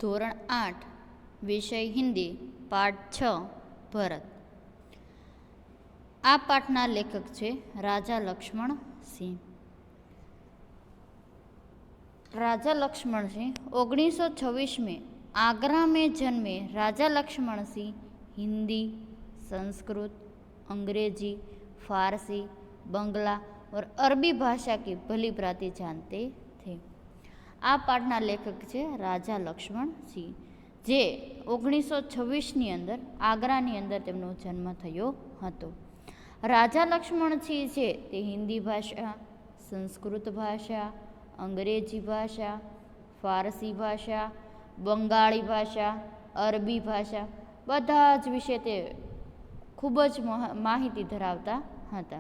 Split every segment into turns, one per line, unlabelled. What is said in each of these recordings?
ધોરણ 8 વિષય હિન્દી પાઠ 6 ભરત. આ પાઠના લેખક છે રાજા લક્ષ્મણ સિંહ. राजा लक्ष्मण सिंह 1926 में आगरा में जन्मे राजा लक्ष्मण सिंह हिंदी, संस्कृत, अंग्रेजी, फारसी, बंगला और अरबी भाषा की भली भांति जानते थे. आ पाठना लेखक है राजा लक्ष्मण सिंह, जे 1926 अंदर आगरानी अंदर तेमनो जन्म थयो हतो. राजा लक्ष्मण सिंह है ते हिंदी भाषा, संस्कृत भाषा, अंग्रेजी भाषा, फारसी भाषा, बंगाली भाषा, अरबी भाषा बधा ज विषय ते खूब ज माहिती धरावता हता.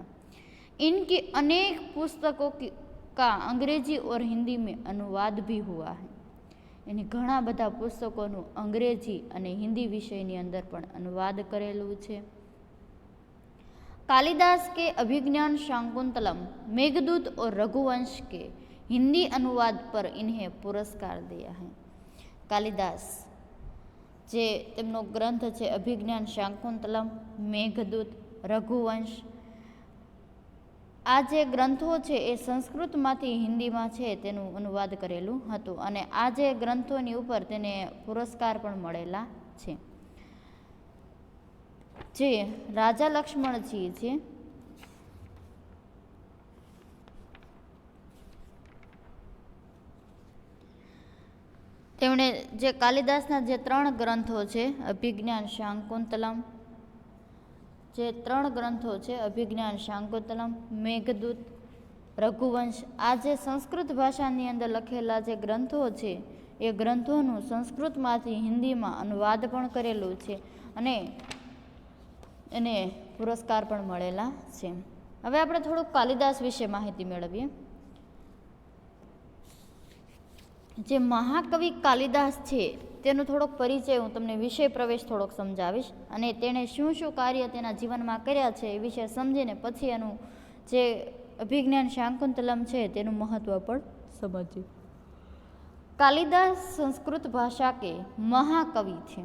इनके अनेक पुस्तकों का अंग्रेजी और हिंदी में अनुवाद भी हुआ है. एनी घणा बधा पुस्तकों अंग्रेजी अने हिंदी विषयनी अंदर पण अनुवाद करेलू छे. कालिदास के अभिज्ञान शाकुंतलम, मेघदूत और रघुवंश के हिंदी अनुवाद पर इन्हें पुरस्कार दिया है. कालिदास जे तेमनो ग्रंथ है अभिज्ञान शाकुंतलम, मेघदूत, रघुवंश, आ जे ग्रंथो छे ए संस्कृत मांथी हिंदी में छे तेनु अनुवाद करेलू हतुं अने आ जे ग्रंथोनी उपर तेने पुरस्कार पण मळेला छे. जे राजा लक्ष्मणजी छे તેમણે જે કાલિદાસના જે 3 ગ્રંથો છે અભિજ્ઞાન શાકુંતલમ, જે 3 ગ્રંથો છે અભિજ્ઞાન શાકુંતલમ, મેઘદૂત, રઘુવંશ, આ જે સંસ્કૃત ભાષાની અંદર લખેલા જે ગ્રંથો છે એ ગ્રંથોનું સંસ્કૃતમાંથી હિન્દીમાં અનુવાદ પણ કરેલું છે અને એને પુરસ્કાર પણ મળેલા છે. હવે આપણે થોડુંક કાલિદાસ વિશે માહિતી મેળવીએ. જે મહાકવિ કાલિદાસ છે તેનો થોડોક પરિચય હું તમને વિષય પ્રવેશ થોડોક સમજાવીશ અને તેણે શું શું કાર્ય તેના જીવનમાં કર્યા છે એ વિશે સમજીને પછી એનું જે અભિજ્ઞાન શાકુંતલમ છે તેનું મહત્વ પણ સમજીએ. कालिदास संस्कृत भाषा के महाकवि थे.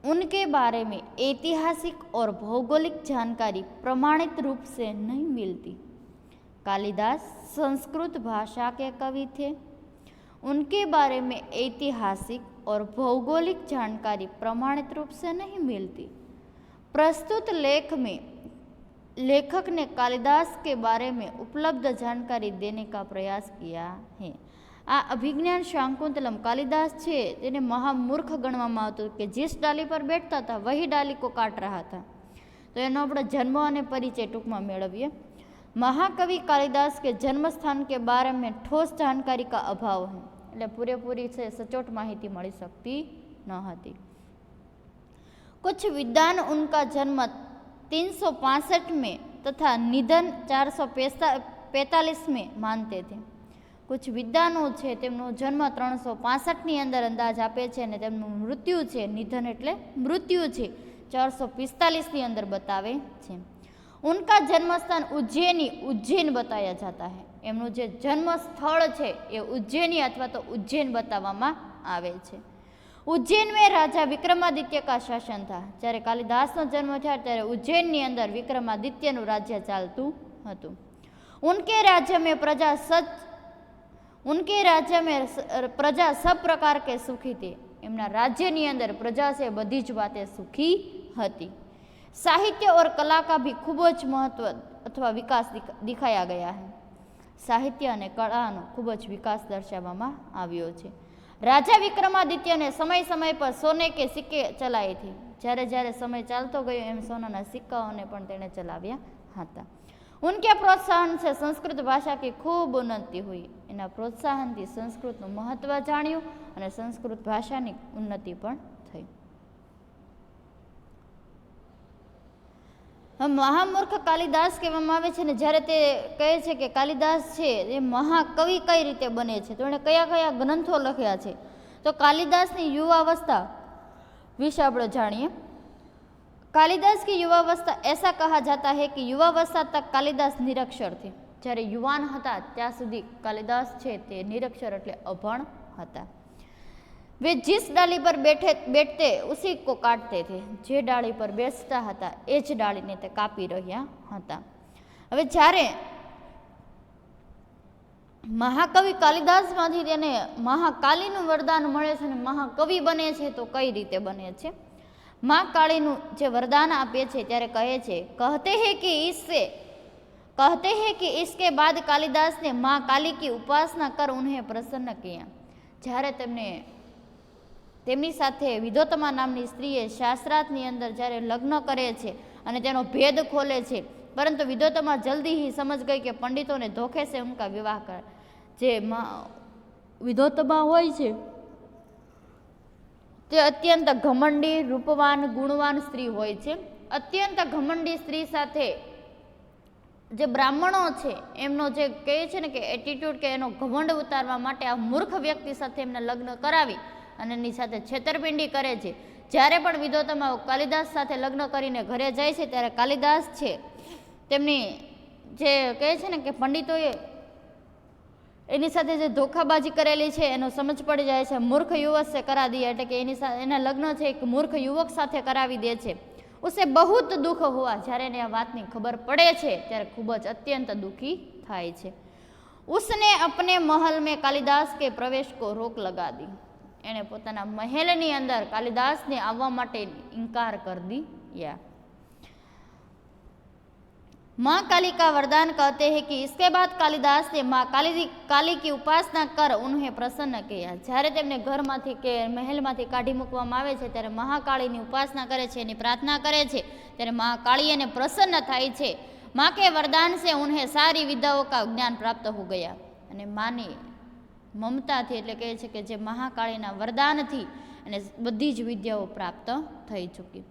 उनके बारे में ऐतिहासिक और भौगोलिक जानकारी प्रमाणित रूप से नहीं मिलती. कालिदास संस्कृत भाषा के कवि थे. उनके बारे में ऐतिहासिक और भौगोलिक जानकारी प्रमाणित रूप से नहीं मिलती. प्रस्तुत लेख में लेखक ने कालिदास के बारे में उपलब्ध जानकारी देने का प्रयास किया है. आ अभिज्ञान शाकुंतलम कालिदास छे तेने महामूर्ख गणवामां आवतुं के जिस डाली पर बैठता था वही डाली को काट रहा था. तो एनो आपणे जन्म अने परिचय टूंकमां मेळवीए. महाकवि कालिदास के जन्म स्थान के बारे में ठोस जानकारी का अभाव है, એટલે પૂરેપૂરી છે સચોટ માહિતી મળી શકતી ન હતી. कुछ विद्वान उनका जन्म 365 में तथा निधन 445 में मानते थे. कुछ विद्वानों છે તેમનો જન્મ 365 अंदर अंदाज आपे છે અને તેમનું મૃત્યુ છે, નિધન એટલે મૃત્યુ છે, 445 अंदर बतावे છે. उनका जन्मस्थान उज्जैन बताया जाता है. एमનું જે જન્મ સ્થળ છે એ ઉજ્જૈની અથવા તો ઉજ્જૈન बतावવામાં આવે છે. उज्जैन में राजा विक्रमादित्य का शासन था. જ્યારે કાલિદાસનો જન્મ થયો ત્યારે ઉજ્જૈનની અંદર વિક્રમાદિત્યનું રાજ્ય ચાલતું હતું. उनके राज्य में प्रजा सब प्रकार के सुखी थे. एमना राज्यनी अंदर प्रजा से बधी ज बातें सुखी हती. साहित्य और कला का भी खूब ज महत्व अथवा विकास दिखाया गया है. साहित्य और कला खूब ज विकास दर्शाववामां आव्यो छे. राजा विक्रमादित्य ने समय समय पर सोने के सिक्के चलाए थे. જ્યારે જ્યારે समय चालतो गयो एम सोनाना सिक्काओने पण तेणे चलाव्या हता. उनके प्रोत्साहन से संस्कृत भाषा की खूब उन्नति हुई. एना प्रोत्साहन थी संस्कृतનું महत्व जाण्યું અને સંસ્કૃત ભાષાની ઉન્નતિ પણ થઈ. મહામૂર્ખ કાલિદાસ કહેવામાં આવે છે ને જ્યારે તે કહે છે કે કાલિદાસ છે એ મહાકવિ કઈ રીતે બને છે તો એણે કયા કયા ગ્રંથો લખ્યા છે તો કાલિદાસની युवावस्था વિશે આપણે જાણીએ. कालिदास की युवावस्था ऐसा कहा जाता है कि युवावस्था तक कालिदास निरक्षर थे. જ્યારે યુવાન હતા ત્યાં સુધી કાલિદાસ છે તે નિરક્ષર એટલે અભણ હતા. वे जिस डाली पर बैठते उसी को काटते थे। जे डाળી પર બેસતા હતા એ જ ડાળીને તે કાપી રહ્યા હતા। હવે જ્યારે મહાકવિ કાલિદાસમાંથી તેને મહાકાલીનું વરદાન મળે છે અને મહાકવિ બને છે તો કઈ રીતે બને છે? મા કાળીનું જે વરદાન આપે છે ત્યારે કહે છે, कहते हैं कि इसके बाद कालिदास ने माँ काली की उपासना कर उन्हें प्रसन्न किया। જ્યારે તેમની સાથે વિદ્યોતમા નામની સ્ત્રીએ શાસ્ત્રાર્થની અંદર જ્યારે લગ્ન કરે છે અને તેનો ભેદ ખોલે છે, પરંતુ વિદ્યોતમા જલ્દી ही समझ गई કે પંડિતોને ધોખે से उनका विवाह कर। જે વિદ્યોતમા હોય છે તે અત્યંત ઘમંડી, રૂપવાન, ગુણવાન સ્ત્રી હોય છે। અત્યંત ઘમંડી સ્ત્રી સાથે જે બ્રાહ્મણો છે એમનો જે કહે છે ને કે એટીટ્યુડ કે એનો ઘમંડ ઉતારવા માટે આ મૂર્ખ વ્યક્તિ સાથે એમને લગ્ન કરાવી અને એની સાથે છેતરપિંડી કરે છે। જ્યારે પણ વિદ્યોતમા કાલિદાસ સાથે લગ્ન કરીને ઘરે જાય છે ત્યારે કાલિદાસ છે તેમની જે કહે છે ને કે પંડિતોએ એની સાથે જે ધોખાબાજી કરેલી છે એનો સમજ પડી જાય છે। મૂર્ખ યુવક સે કરા દિયા, એટલે કે એના લગ્ન છે એક મૂર્ખ યુવક સાથે કરાવી દે છે। ઉસે બહુત દુઃખ હુઆ, જ્યારે એને આ વાતની ખબર પડે છે ત્યારે ખૂબ જ અત્યંત દુઃખી થાય છે। ઉસને અપને મહલ મેં કાલિદાસ કે પ્રવેશ કો રોક લગા દી, એણે પોતાના મહેલની અંદર કાલિદાસને આવવા માટે ઇનકાર કરી દિયા। माँ काली का वरदान कहते हैं कि इसके बाद कालिदास ने माँ काली की उपासना कर उन्हें प्रसन्न किया। જ્યારે તેમને ઘરમાંથી કે મહેલમાંથી કાઢી મૂકવામાં આવે છે ત્યારે મહાકાળીની ઉપાસના કરે છે, એની પ્રાર્થના કરે છે, ત્યારે મહાકાળી એને પ્રસન્ન થાય છે। माँ के वरदान से उन्हें सारी विद्याओं का ज्ञान प्राप्त हो गया, અને માની મમતાથી એટલે કહે છે કે જે મહાકાળીના વરદાનથી એને બધી જ વિદ્યાઓ પ્રાપ્ત થઈ ચૂકી।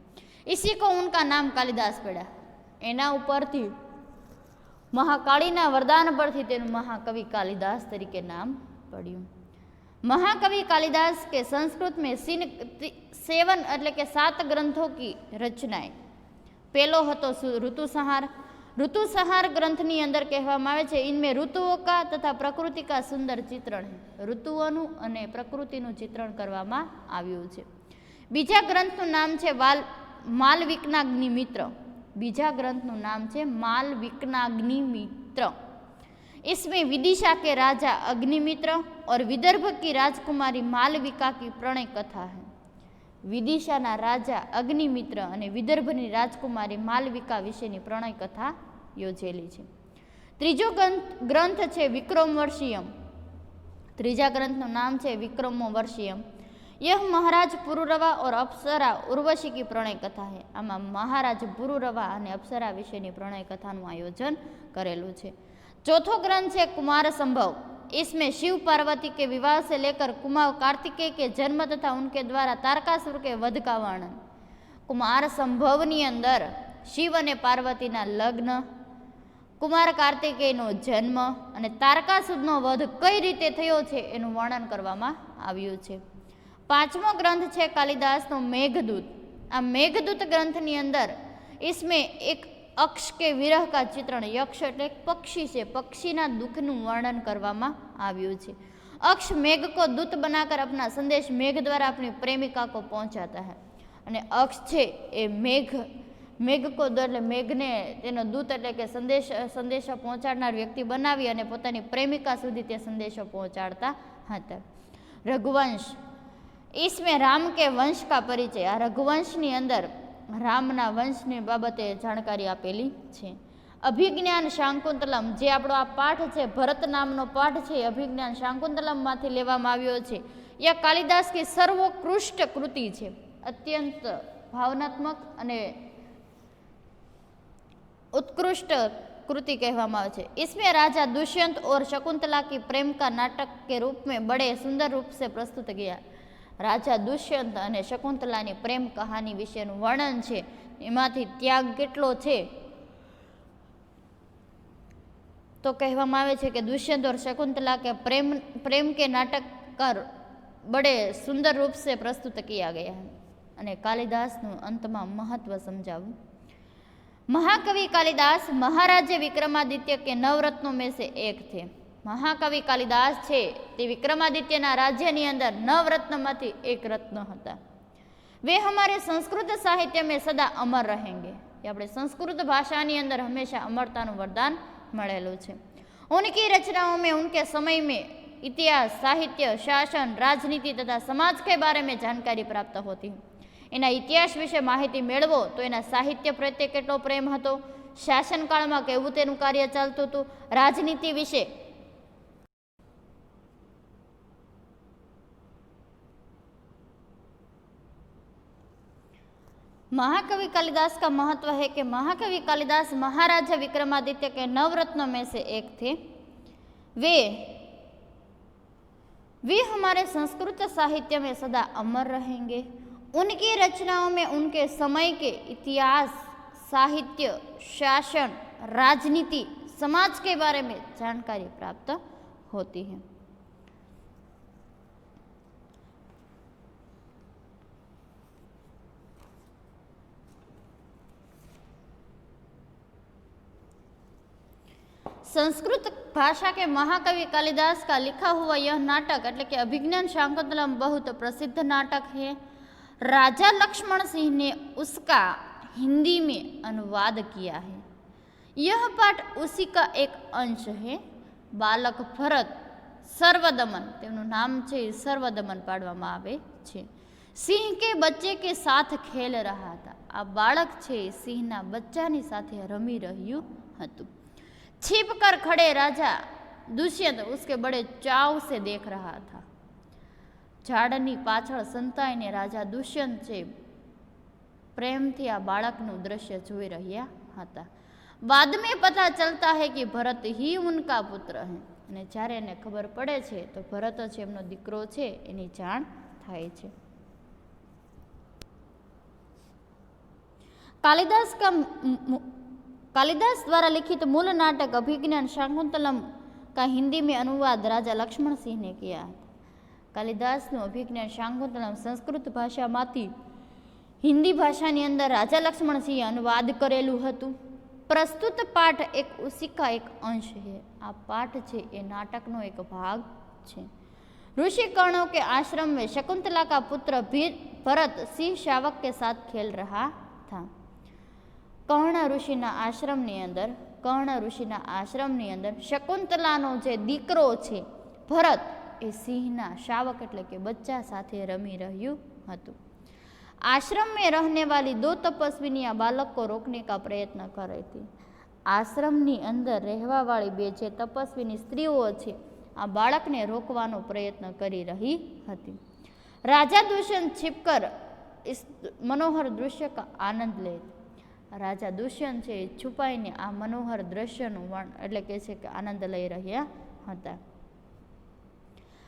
इसी को उनका नाम कालिदास पड़ा, એના ઉપરથી મહાકાળીના વરદાન પરથી તેનું મહાકવિ કાલિદાસ તરીકે નામ પડ્યું। महाकवि कालिदास के संस्कृत में 7 એટલે કે 7 ગ્રંથો की રચનાएं। પહેલો હતો ઋતુસંહાર। ऋतुसंहार ગ્રંથની અંદર કહેવામાં આવે છે, इनमें ऋतुओं का तथा प्रकृति का सुंदर चित्रण है। ઋતુઓનું અને પ્રકૃતિનું ચિત્રણ કરવામાં આવ્યું છે। બીજા ગ્રંથનું નામ છે માલવિકનાગ્નિ મિત્ર। बीजा ग्रंथનું नाम है मालविकनाग्निमित्र। इसमें विदिशा के राजा अग्निमित्र और विदर्भ की राजकुमारी मालविका की प्रणय कथा है। विदिशाना राजा अग्निमित्र અને વિદર્ભની રાજકુમારી માલવિકા વિશેની પ્રણય કથા યોજેલી છે। ત્રીજો ગ્રંથ છે વિક્રમવર્ષિયમ। ત્રીજા ગ્રંથનું નામ છે વિક્રમવર્ષિયમ। यह महाराज पुरुरवा और अप्सरा उर्वशी की प्रणय कथा है। आमा महाराज पुरुरवा અને અપ્સરા વિશેની પ્રણય કથાનું આયોજન કરેલું છે। चौथो ग्रंथ है कुमार संभव। इसमें शिव पार्वती के विवाह से लेकर कुमार कार्तिकेय के जन्म तथा उनके द्वारा तारकासुर के वध का वर्णन। कुमार संभवनी अंदर शिव અને પાર્વતીના લગ્ન, કુમાર કાર્તિકેયનો જન્મ અને તારકાસુરનો વધ કઈ રીતે થયો છે એનું વર્ણન કરવામાં આવ્યું છે। પાંચમો ગ્રંથ છે કાલિદાસનો મેઘદૂત। આ મેઘદૂત ગ્રંથની અંદર इसमें एक अक्ष के विरह का चित्रण, यक्ष એટલે પક્ષી છે, પક્ષીના દુઃખનું વર્ણન કરવામાં આવ્યું છે। अक्ष मेघ को दूत बनाकर अपना संदेश मेघ द्वारा अपनी प्रेमिका को पहुंचाता है। અને અક્ષ છે એ મેઘ को એટલે મેઘને તેનો દૂત એટલે કે સંદેશા પહોંચાડનાર વ્યક્તિ બનાવી અને પોતાની પ્રેમિકા સુધી તે સંદેશો પહોંચાડતા હતા। રઘુવંશ, इसमें राम के वंश का परिचय। आ रघुवंशनी अंदर रामना वंशनी बाबते जानकारी आपेली छे। अभिज्ञान शाकुंतलम, जे आपणो आ पाठ छे भरत नामनो पाठ छे, अभिज्ञान शाकुंतलम मांथी लेवामां आव्यो छे। यह कालिदास की सर्वोत्कृष्ट कृति छे, अत्यंत भावनात्मक अने उत्कृष्ट कृति कहेवामां आवे छे। इसमें राजा दुष्यंत और शकुंतला की प्रेम का नाटक के रूप में बड़े सुंदर रूप से प्रस्तुत किया। राजा दुष्यंत અને શકુંતલાની પ્રેમ કહાની વિશેનું વર્ણન છે। એમાંથી ત્યાગ કેટલો છે તો કહેવામાં આવે છે કે दुष्यंत और शकुंतला के प्रेम के नाटक कर बड़े सुंदर रूप से प्रस्तुत किया गया है। અને કાલિદાસનું અંતમાં મહત્વ સમજાવું। महाकवि कालिदास महाराज विक्रमादित्य के 9 रत्नों में से एक थे। મહાકવિ કાલિદાસ છે તે વિક્રમાદિત્યના રાજ્યની અંદર 9 રત્નમાંથી એક રત્ન હતા. वे हमारे संस्कृत साहित्य में सदा अमर रहेंगे. ये अपने संस्कृत भाषाની અંદર હંમેશા અમરતાનું વરદાન મળેલું છે. उनकी रचनाओं में उनके समय में इतिहास, साहित्य, शासन, राजनीति तथा समाज के बारे में जानकारी प्राप्त होती है. એના ઇતિહાસ વિશે માહિતી મેળવો તો એના સાહિત્ય પ્રત્યે કેટલો પ્રેમ હતો, શાસનકાળમાં કેવું તેનું કાર્ય ચાલતું હતું, રાજનીતિ વિશે महाकवि कालिदास का महत्व है कि महाकवि कालिदास महाराजा विक्रमादित्य के 9 रत्नों में से एक थे. वे हमारे संस्कृत साहित्य में सदा अमर रहेंगे. उनकी रचनाओं में उनके समय के इतिहास, साहित्य, शासन, राजनीति, समाज के बारे में जानकारी प्राप्त होती है. संस्कृत भाषा के महाकवि कालिदास का लिखा हुआ यह नाटक એટલે કે अभिज्ञान शाकुंतलम बहुत प्रसिद्ध नाटक है. राजा लक्ष्मण सिंह ने उसका हिंदी में अनुवाद किया है. यह पाठ उसी का एक अंश है. बालक भरत सर्वदमन તેનું નામ છે સર્વદમન પાડવામાં આવે છે. સિંહ કે બચ્ચે કે સાથ ખેલ રહા હતા. આ બાળક છે સિંહના બચ્ચાની સાથે રમી રહ્યું હતું. छिप कर खड़े राजा दुष्यंत उसके बड़े चाव से देख रहा था. झाड़नी पाछळ संताईने राजा दुष्यंत છે પ્રેમથી આ બાળકનું દ્રશ્ય જોઈ રહ્યા હતા. बाद में पता चलता है कि भरत ही उनका पुत्र है. અને જ્યારે એને ખબર પડે છે તો ભરત છે એમનો દીકરો છે એની જાણ થાય છે. कालिदास द्वारा लिखित मूल नाटक अभिज्ञान शाकुंतलम का हिंदी में अनुवाद राजा लक्ष्मण सिंह ने किया था. कालिदासનું અભિજ્ઞાન શાકુંતલમ સંસ્કૃત ભાષામાંથી હિન્દી ભાષાની અંદર રાજા લક્ષ્મણસિંહે અનુવાદ કરેલું હતું. પ્રસ્તુત પાઠ એક ઉસી કા એક અંશ है. આ પાઠ છે એ નાટકનો એક ભાગ છે. ऋषि कर्णों के आश्रम में शकुंतला का पुत्र भरत सिंह शावक के साथ खेल रहा था. કર્ણ ઋષિના આશ્રમની અંદર શકુંતલાનો જે દીકરો છે ભરત એ સિંહના શાવક એટલે કે બચ્ચા સાથે રમી રહ્યું હતું. आश्रम में रहने वाली 2 तपस्विनियां बालक को रोकने का प्रयत्न कर थी. આશ્રમની અંદર રહેવાવાળી 2 જે તપસ્વીની સ્ત્રીઓ છે આ બાળકને રોકવાનો પ્રયત્ન કરી રહી હતી. રાજા દુષ્યંત छिपकर इस मनोहर दृश्य का आनंद ले. રાજા દુષ્યંત છે છુપાઈને આ મનોહર દ્રશ્યનું એટલે કે છે કે આનંદ લઈ રહ્યા હતા.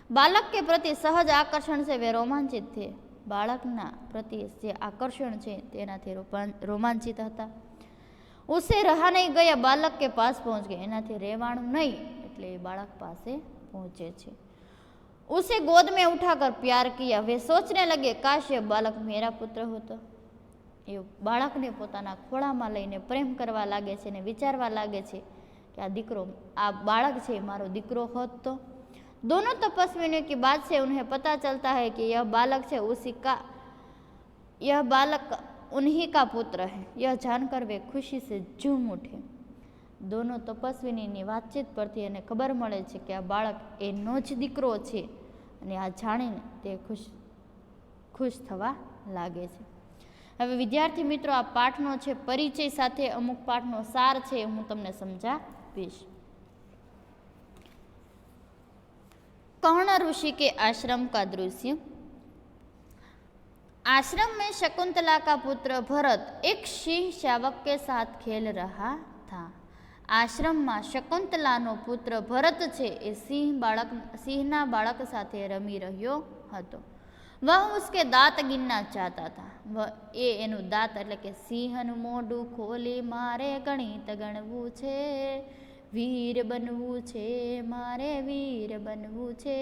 બાલક કે પ્રતિ સહજ આકર્ષણ છે વે રોમાંચિત થે. બાળકના પ્રતિ જે આકર્ષણ છે તેનાથી રોમાંચિત હતા. ઉસે રહા નહીં ગયા બાલક કે પાસ પહોંચ ગયા. એનાથી રહેવાનું નહીં એટલે એ બાળક પાસે પહોંચે છે. ઉસે ગોદ મેં ઉઠાકર પ્યાર કિયા. વે સોચને લગે કાશ યહ બાલક મેરા પુત્ર હોતો. એ બાળકને પોતાના ખોળામાં લઈને પ્રેમ કરવા લાગે છે અને વિચારવા લાગે છે કે આ દીકરો આ બાળક છે મારો દીકરો હોત તો. दोनों तपस्वियों की बात से उन्हें पता चलता है कि यह बालक उन्हीं का पुत्र है. यह जानकर वे खुशी से झूम उठे. दोनों તપસ્વીની વાતચીત પરથી એને ખબર મળે છે કે આ બાળક એનો જ દીકરો છે અને આ જાણીને તે ખુશ થવા લાગે છે. હવે વિદ્યાર્થી મિત્રો આ પાઠનો છે પરિચય સાથે અમુક પાઠનો સાર છે હું તમને સમજાવીશ. कर्ण ऋषि के आश्रम का दृश्य. आश्रम में शकुंतला का पुत्र भरत एक सिंह शावक के साथ खेल रहा था. आश्रम में शकुंतलाનો પુત્ર ભરત છે એ સિંહના બાળક સાથે રમી રહ્યો હતો. वह उसके दांत गिनना चाहता था. એ એનું દાંત એટલે કે સિંહનું મોઢું ખોલી મારે ગણિત ગણવું છે, વીર બનવું છે, મારે વીર બનવું છે,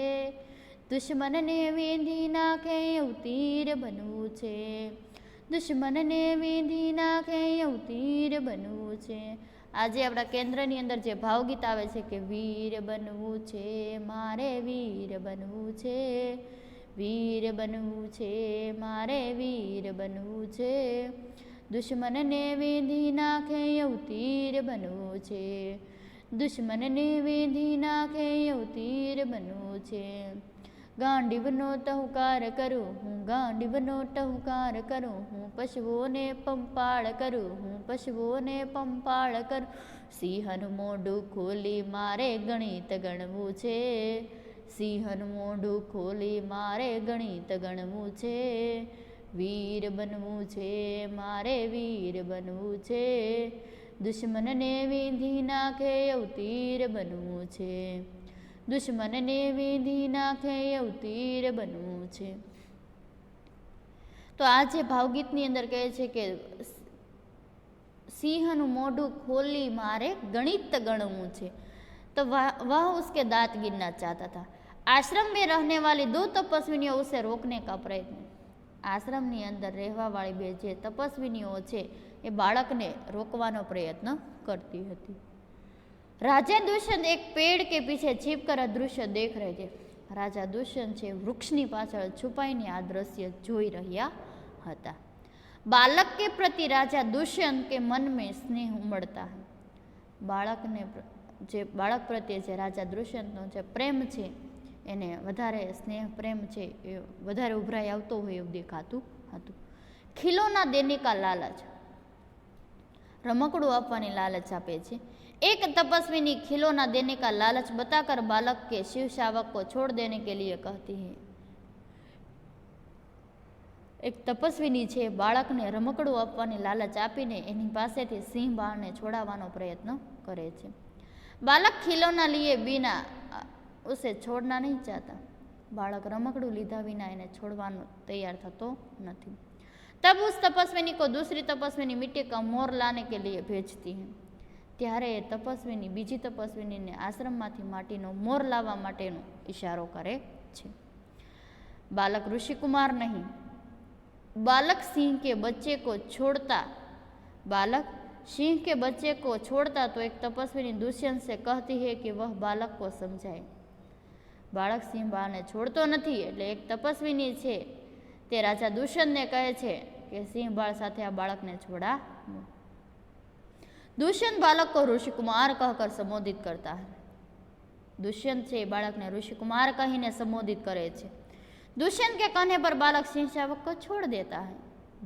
દુશ્મનને વીંધી નાખે એવું તીર બનવું છે, દુશ્મનને વીંધી નાખે એવું તીર બનવું છે. આજે આપણા કેન્દ્રની અંદર જે ભાવગીત આવે છે કે વીર બનવું છે મારે વીર બનવું છે, વીર બનવું છે મારે વીર બનવું છે, દુશ્મનને વીંધી નાખે એવું તીર બનવું છે, દુશ્મનને વીંધી નાખે એવું તીર બનવું છે, ગાંડીવનો ટહુકાર કરું હું, ગાંડીવનો ટહુકાર કરું હું, પશુઓને પંપાળ કરું હું, પશુઓને પંપાળ કરું, સિંહનું મોઢું ખોલી મારે ગણિત ગણવું છે, સિંહનું મોઢું ખોલી મારે ગણિત ગણવું છે, વીર બનવું છે મારે વીર બનવું છે, દુશ્મનને વીંધી નાખે એવું તીર બનવું છે, દુશ્મનને વીંધી નાખે એવું તીર બનવું છે. તો આ જે ભાવગીતની અંદર કહે છે કે સિંહનું મોઢું ખોલી મારે ગણિત ગણવું છે. तो वह उसके दांत गिनना चाहता था. आश्रम में रहने वाली 2 तपस्विनियों उसे रोकने का प्रयत्न. આશ્રમની અંદર રહેવાવાળી 2 જે તપસ્વિનીઓ છે એ બાળકને રોકવાનો પ્રયત્ન કરતી હતી. राजा दुष्यंत एक पेड़ के पीछे छिपकर दृश्य देख रहे थे. राजा दुष्यंत છે વૃક્ષની પાછળ છુપાઈને આ દ્રશ્ય જોઈ રહ્યા હતા. बालक के प्रति राजा दुष्यंत के मन में स्नेह उमड़ता है. બાળકને જે બાળક પ્રત્યે જે રાજા દુષ્યંતનો જે પ્રેમ છે એને વધારે સ્નેહ પ્રેમ છે એ વધારે ઉભરાઈ આવતો હોય એવું દેખાતું હતું. ખીલોના દેને કા લાલચ. રમકડું આપવાની લાલચ આપે છે. एक तपस्विनी खिलौना देने का लालच बताकर बालक के शिव शावक को छोड़ देने के लिए कहती है. एक तपस्विनी છે બાળકને રમકડું આપવાની લાલચ આપીને એની પાસેથી સિંહ બાળને છોડાવવાનો પ્રયત્ન કરે છે. बालक खिलौना लिए बिना उसे छोड़ना नहीं चाहता. बालक रमकड़ू लीधा बिना इन्हें छोड़वानो तैयार थतो नहीं. तब उस तपस्विनी को दूसरी तपस्विनी मिट्टी का मोर लाने के लिए भेजती है. ત્યારે તપસ્વીની બીજી તપસ્વીનીને આશ્રમમાંથી માટીનો મોર લાવવા માટેનો ઈશારો કરે છે. बालक ऋषि कुमार नहीं. बालक सिंह के बच्चे को छोड़ता. बालक सिंह के बच्चे को छोड़ता तो एक तपस्विनी दुष्यंत से कहती है कि वह बालक को समझाए. बालक सिंह बाळने छोड़तो નથી એટલે એક તપસ્વીની છે તે રાજા દુષ્યંતને કહે છે કે સિંહ બાળ સાથે આ બાળકને છોડા. दुष्यंत बालक को ऋषि कुमार कहकर संबोधित करता है. दुष्यंत से बालक ने ऋषि कुमार कहीने संबोधित करे छे. दुष्यंत के कहने पर बालक सिंह शावक को छोड़ देता है.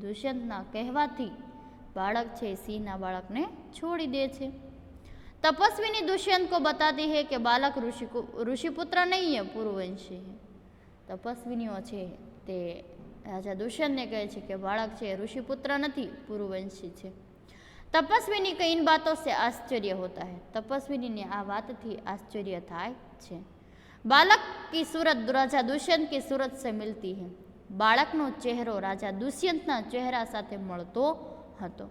दुष्यंत ना कहवाथी बालक छे सिंह बालक ने छोड़ी दे छे. तपस्विनी दुष्यंत को बताती है कि बालक ऋषिपुत्र नहीं है, पूर्ववंशी है. तपस्विनीओ छे ते राजा दुष्यंत ने कहे छे कि बालक छे ऋषिपुत्र नहीं, पूर्ववंशी छे. तपस्विनी को इन बातों से आश्चर्य होता है. तपस्विनी ने आ बात थी आश्चर्य थाय छे. बालक की सूरत राजा दुष्यंत की सूरत से मिलती है. बालकनो चेहरो राजा दुष्यंतना चेहरा साथे मळतो हतो.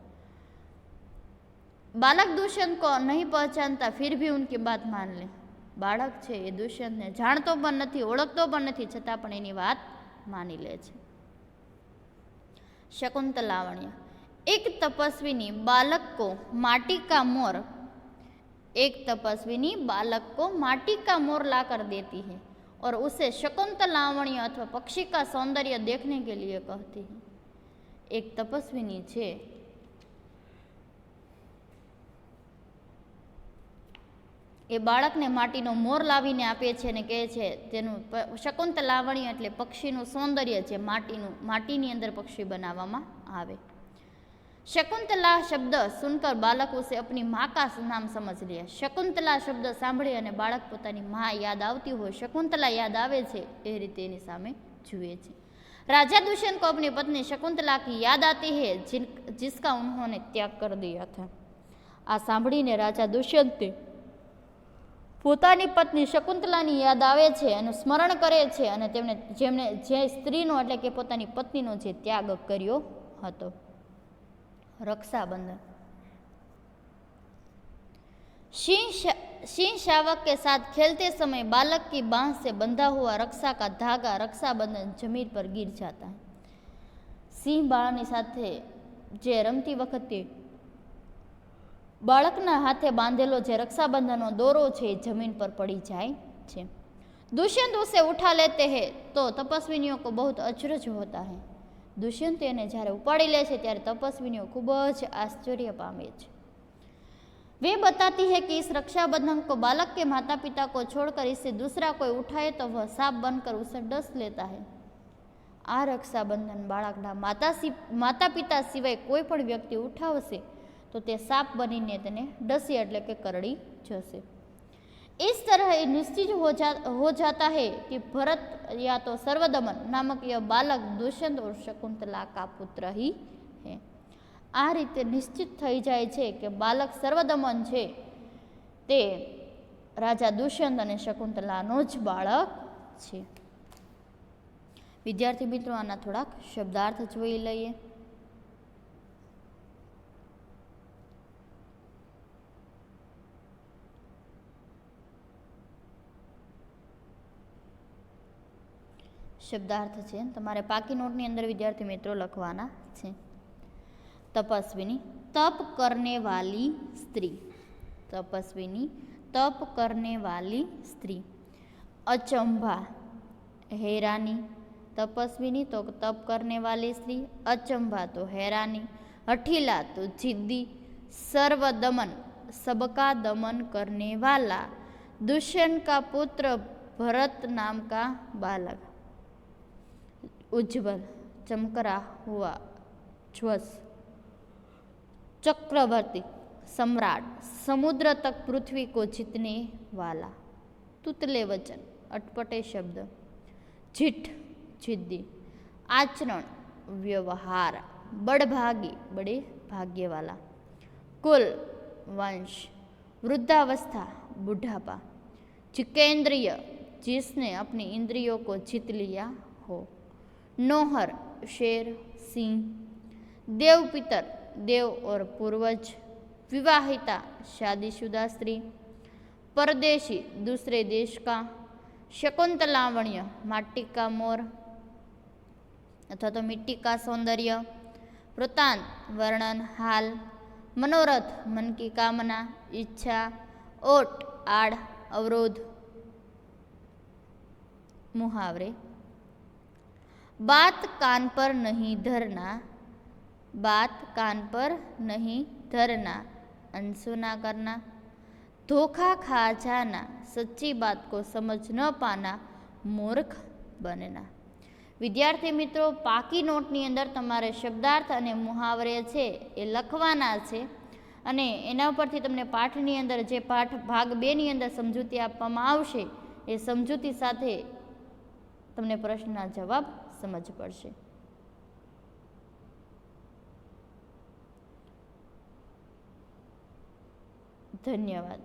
बालक दुष्यंत को नहीं पहचानता फिर भी उनकी बात मान ले. बालक छे ए दुष्यंत ने जाणतो पण नथी, ओळखतो पण नथी, छतां पण एनी वात मानी ले छे. शकुंतलावण्य. एक तपस्विनी बालक को माटी का मोर एक तपस्विनी बालक को माटी का मोर लाकर देती है और उसे शकुंतलावण्य अथवा पक्षी का सौंदर्य देखने के लिए कहती है. एक तपस्विनी छे એ બાળકને માટીનો મોર લાવીને આપે છે અને કહે છે તેનું શકુંતલાવણી એટલે પક્ષીનું સૌંદર્ય છે, માટીની અંદર પક્ષી બનાવવામાં આવે. शकुंतला शब्द सुनकर बालक उसे अपनी माँ का नाम समझ लिया. शकुंतला शब्द सांभळी अने बालक पोतानी माँ याद आवती हो शकुंतला याद आवे छे ए रीते एनी सामे जुए छे. राजा दुष्यंत को अपनी पत्नी शकुंतला की याद आती है जिसका उन्होंने त्याग कर दिया था. आ सांभळीने राजा दुष्यंते પોતાની પત્ની શકુંતલાની યાદ આવે છે અને સ્મરણ કરે છે અને જેમણે જે સ્ત્રીનો એટલે કે પોતાની પત્નીનો જે ત્યાગ કર્યો હતો. रक्षाबंधन. सिंह शावक के साथ खेलते समय बालक की बांह से बंधा हुआ रक्षा का धागा रक्षाबंधन जमीन पर गिर जाता है. सिंह बाळनी साथे जे रमती वखते બાળકના હાથે બાંધેલો જે રક્ષાબંધનનો દોરો છે એ જમીન પર પડી જાય છે। दुष्यंत उसे उठा लेते हैं तो तपस्विनियों को बहुत अचरज होता है। दुष्यंत એને જ્યારે ઉપાડી લે છે ત્યારે તપસ્વિનીઓ ખૂબ જ આશ્ચર્ય પામે છે। वे बताती है कि इस रक्षाबंधन को बालक के माता पिता को छोड़कर इसे दूसरा कोई उठाए तो वह सांप बनकर उसे डस लेता है। आ रक्षाबंधन बाळकना माता पिता सिवाय कोई पण व्यक्ति उठावशे तो ते सांप बनीने तेने डसी एटले के करड़ी जशे। इस तरह ये निश्चित हो जाता है कि भरत या तो सर्वदमन नामक यह बालक दुष्यंत और शकुंतला का पुत्र ही है। आ रीते निश्चित थई जाय छे कि बालक सर्वदमन छे ते राजा दुष्यंत अने शकुंतलानो ज बाळक छे। विद्यार्थी मित्रों आना थोड़ा शब्दार्थ जोई लईए। शब्दार्थ है तमारे पाकी नोटनी अंदर विद्यार्थी मित्रों लखवाना छे। तपस्विनी तप करने वाली स्त्री। तपस्विनी तप करने वाली स्त्री। अचंभा हैरानी। तपस्विनी तो तप करने वाली स्त्री, अचंभा तो हैरानी, हठीला तो जिद्दी, सर्वदमन सबका दमन करने वाला, दुष्यंत का पुत्र भरत नाम का बालक, उज्ज्वल चमकरा हुआ ध्वज, चक्रवर्ती सम्राट, समुद्र तक पृथ्वी को जीतने वाला, तुतले वचन अटपटे शब्द, जिठ जिद्दी, आचरण व्यवहार, बड़भागी बड़े भाग्य वाला, कुल वंश, वृद्धावस्था बुढ़ापा, जितेंद्रिय जिसने अपनी इंद्रियों को जीत लिया हो, नौहर शेर सिंह, देव पितर देव और पूर्वज, विवाहिता शादीशुदा स्त्री, परदेशी दूसरे देश का, शकुंतलावण्य माटी का मोर अथवा तो मिट्टी का सौंदर्य, वृत्तांत वर्णन हाल, मनोरथ मन की कामना इच्छा, ओट आड़ अवरोध, मुहावरे, बात कान पर नहीं धरना, बात कान पर नहीं धरना, अनसुना करना, धोखा खा जाना, सच्ची बात को समझ न पाना, मूर्ख बनना। विद्यार्थी मित्रों पाकी नोटनी अंदर तमारे शब्दार्थ अने मुहावरे छे ए लखवाना छे अने एना परथी तमने पाठनी अंदर जे पाठ भाग 2 नी अंदर समजूती आपवामां आवशे ए समजूती साथे तमने प्रश्नना जवाब समज पड़शे। धन्यवाद।